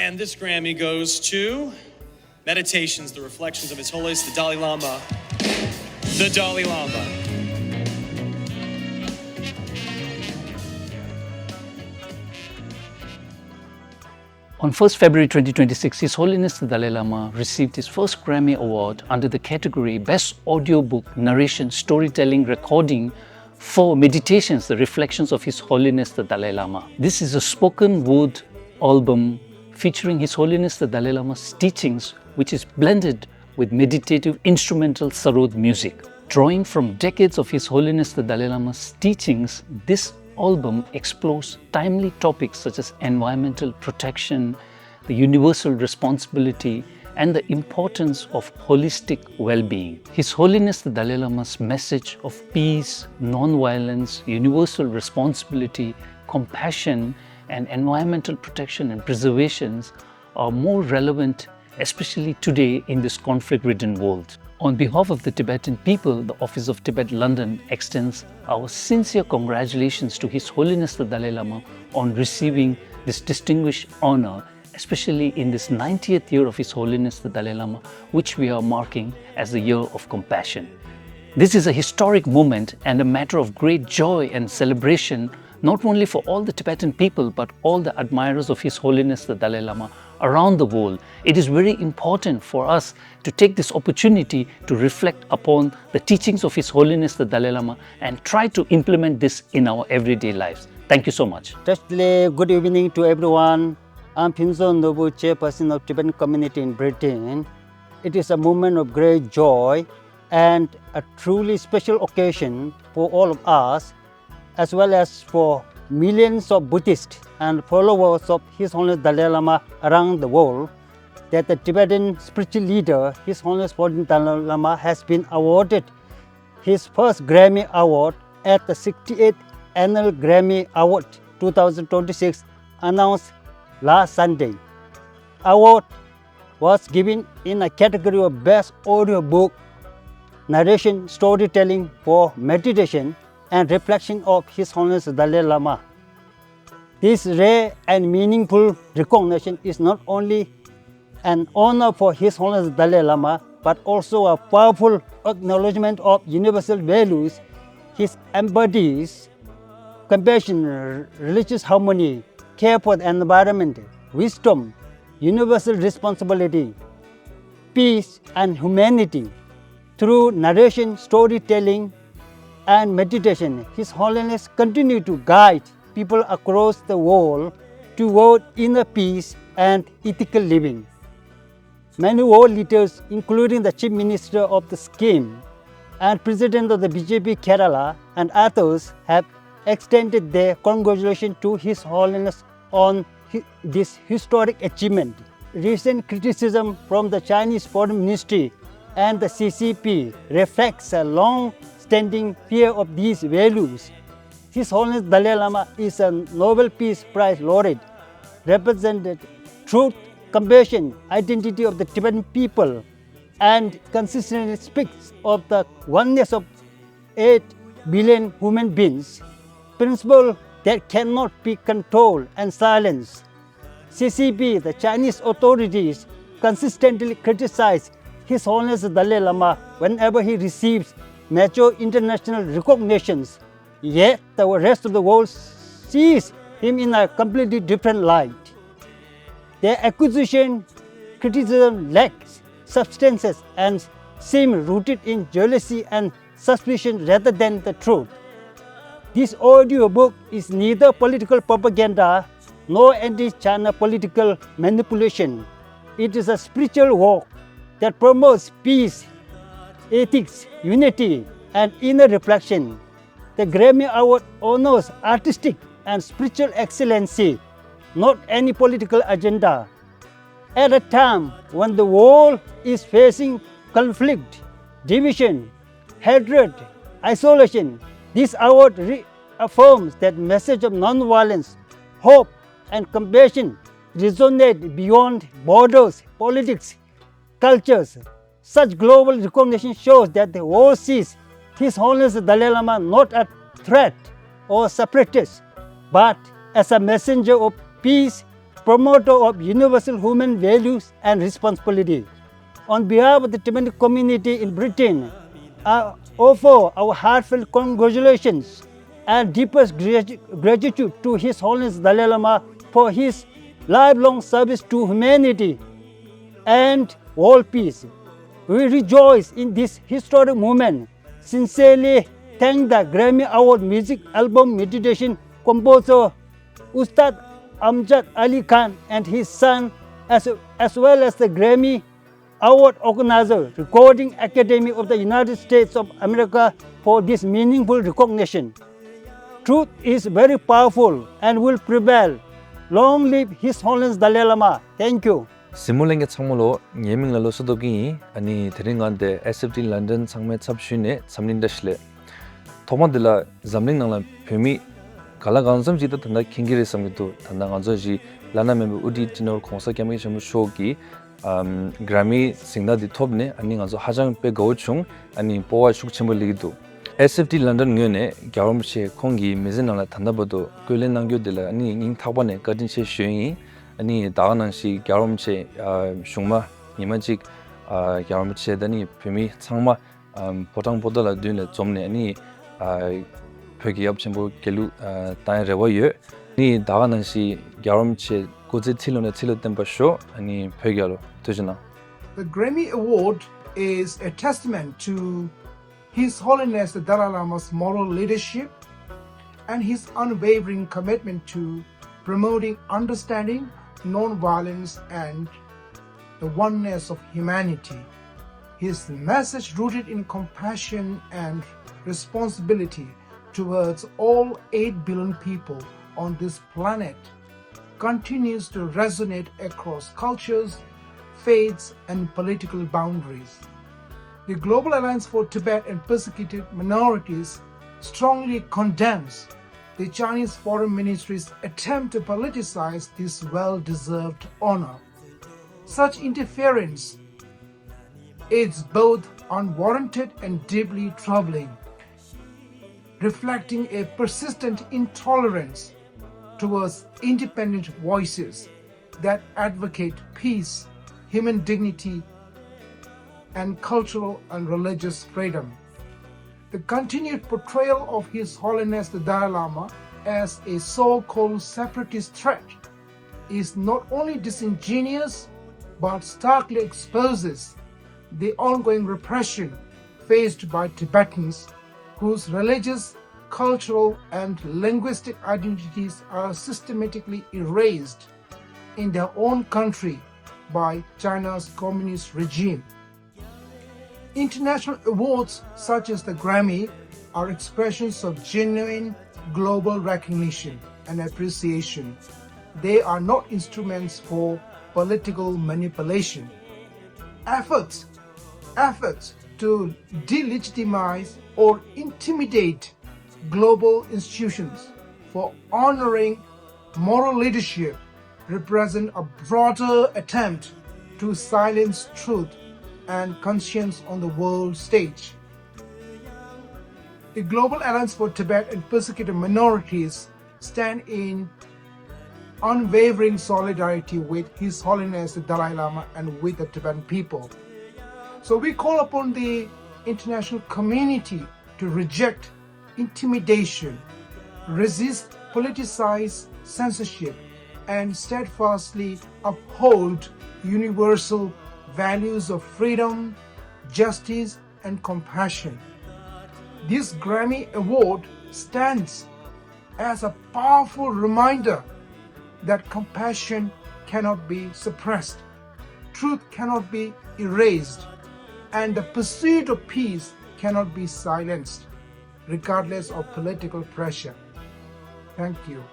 And this Grammy goes to Meditations, the Reflections of His Holiness the Dalai Lama. The Dalai Lama. On 1st February 2026, His Holiness the Dalai Lama received his first Grammy Award under the category Best Audiobook Narration Storytelling Recording for Meditations, the Reflections of His Holiness the Dalai Lama. This is a spoken word album featuring His Holiness the Dalai Lama's teachings, which is blended with meditative instrumental sarod music. Drawing from decades of His Holiness the Dalai Lama's teachings, this album explores timely topics such as environmental protection, the universal responsibility, and the importance of holistic well-being. His Holiness the Dalai Lama's message of peace, non-violence, universal responsibility, compassion, and environmental protection and preservations are more relevant, especially today in this conflict-ridden world. On behalf of the Tibetan people, the Office of Tibet London extends our sincere congratulations to His Holiness the Dalai Lama on receiving this distinguished honor, especially in this 90th year of His Holiness the Dalai Lama, which we are marking as the Year of Compassion. This is a historic moment and a matter of great joy and celebration, not only for all the Tibetan people, but all the admirers of His Holiness the Dalai Lama around the world. It is very important for us to take this opportunity to reflect upon the teachings of His Holiness the Dalai Lama and try to implement this in our everyday lives. Thank you so much. Firstly, good evening to everyone. I'm Pinzo Nobu, chairperson of Tibetan community in Britain. It is a moment of great joy and a truly special occasion for all of us, as well as for millions of Buddhists and followers of His Holiness Dalai Lama around the world, that the Tibetan spiritual leader, His Holiness the Dalai Lama, has been awarded his first Grammy Award at the 68th Annual Grammy Award 2026, announced last Sunday. Award was given in a category of Best Audiobook Narration Storytelling for Meditation and Reflection of His Holiness Dalai Lama. This rare and meaningful recognition is not only an honor for His Holiness Dalai Lama, but also a powerful acknowledgement of universal values. He embodies compassion, religious harmony, care for the environment, wisdom, universal responsibility, peace, and humanity. Through narration, storytelling, and meditation, His Holiness continues to guide people across the world toward inner peace and ethical living. Many world leaders, including the Chief Minister of the scheme and President of the BJP Kerala and others, have extended their congratulations to His Holiness on this historic achievement. Recent criticism from the Chinese Foreign Ministry and the CCP reflects a long-standing fear of these values. His Holiness Dalai Lama is a Nobel Peace Prize laureate, represented truth, compassion, identity of the Tibetan people, and consistently speaks of the oneness of 8 billion human beings, principle that cannot be controlled and silenced. CCP, the Chinese authorities, consistently criticize His Holiness Dalai Lama whenever he receives major international recognitions, yet the rest of the world sees him in a completely different light. Their accusation, criticism lacks substances and seem rooted in jealousy and suspicion rather than the truth. This audiobook is neither political propaganda nor anti-China political manipulation. It is a spiritual work that promotes peace, ethics, unity, and inner reflection. The Grammy Award honors artistic and spiritual excellency, not any political agenda. At a time when the world is facing conflict, division, hatred, isolation, this award reaffirms that message of non-violence, hope, and compassion resonate beyond borders, politics, cultures. Such global recognition shows that the world sees His Holiness the Dalai Lama not a threat or separatist, but as a messenger of peace, promoter of universal human values and responsibility. On behalf of the Tibetan community in Britain, I offer our heartfelt congratulations and deepest gratitude to His Holiness Dalai Lama for his lifelong service to humanity and world peace. We rejoice in this historic moment. Sincerely thank the Grammy Award Music Album Meditation composer Ustad Amjad Ali Khan and his son, as well as the Grammy Award organizer, Recording Academy of the United States of America, for this meaningful recognition. Truth is very powerful and will prevail. Long live His Holiness Dalai Lama. Thank you. Simulenge 창모로 예밍랄로 소독이 아니 데링간데 SFT 런던 상매 찹슈네 삼린다실레 토마들라 잠링낭라 페미 갈라간섬 지도 탄다 킹기레 섬기도 탄다 간저지 라나 멤버 우디 티노 콘서트 겸이 좀 쇼기 Grammy singda di thopne ani ngazo hajang pe gochung ani powa shukchembol ligidu SFT London ngene gyawam che khongi mezenala thandabodo koilen nangyo dela ani ning thakbane kadin che shyeyi ani dawanang shi gyawam che shungma nimajik gyawam che dani phemi changma potang podala dune chomne ani phegi opchembo kelu tai rewoye ni dawanang shi gyawam che 고제 틸로네 틸로 템바쇼 아니 페기알로 되잖아. The Grammy Award is a testament to His Holiness the Dalai Lama's moral leadership and his unwavering commitment to promoting understanding, non-violence, and the oneness of humanity. His message, rooted in compassion and responsibility towards all 8 billion people on this planet, continues to resonate across cultures, faiths, and political boundaries. The Global Alliance for Tibet and Persecuted Minorities strongly condemns the Chinese Foreign Ministry's attempt to politicize this well-deserved honor. Such interference is both unwarranted and deeply troubling, reflecting a persistent intolerance towards independent voices that advocate peace, human dignity, and cultural and religious freedom. The continued portrayal of His Holiness the Dalai Lama as a so-called separatist threat is not only disingenuous but starkly exposes the ongoing repression faced by Tibetans whose religious, cultural, and linguistic identities are systematically erased in their own country by China's communist regime. International awards such as the Grammy are expressions of genuine global recognition and appreciation. They are not instruments for political manipulation. Efforts to delegitimize or intimidate global institutions for honoring moral leadership represent a broader attempt to silence truth and conscience on the world stage. The Global Alliance for Tibet and Persecuted Minorities stand in unwavering solidarity with His Holiness the Dalai Lama and with the Tibetan people. So we call upon the international community to reject intimidation, resist politicized censorship, and steadfastly uphold universal values of freedom, justice, and compassion. This Grammy Award stands as a powerful reminder that compassion cannot be suppressed, truth cannot be erased, and the pursuit of peace cannot be silenced, regardless of political pressure. Thank you.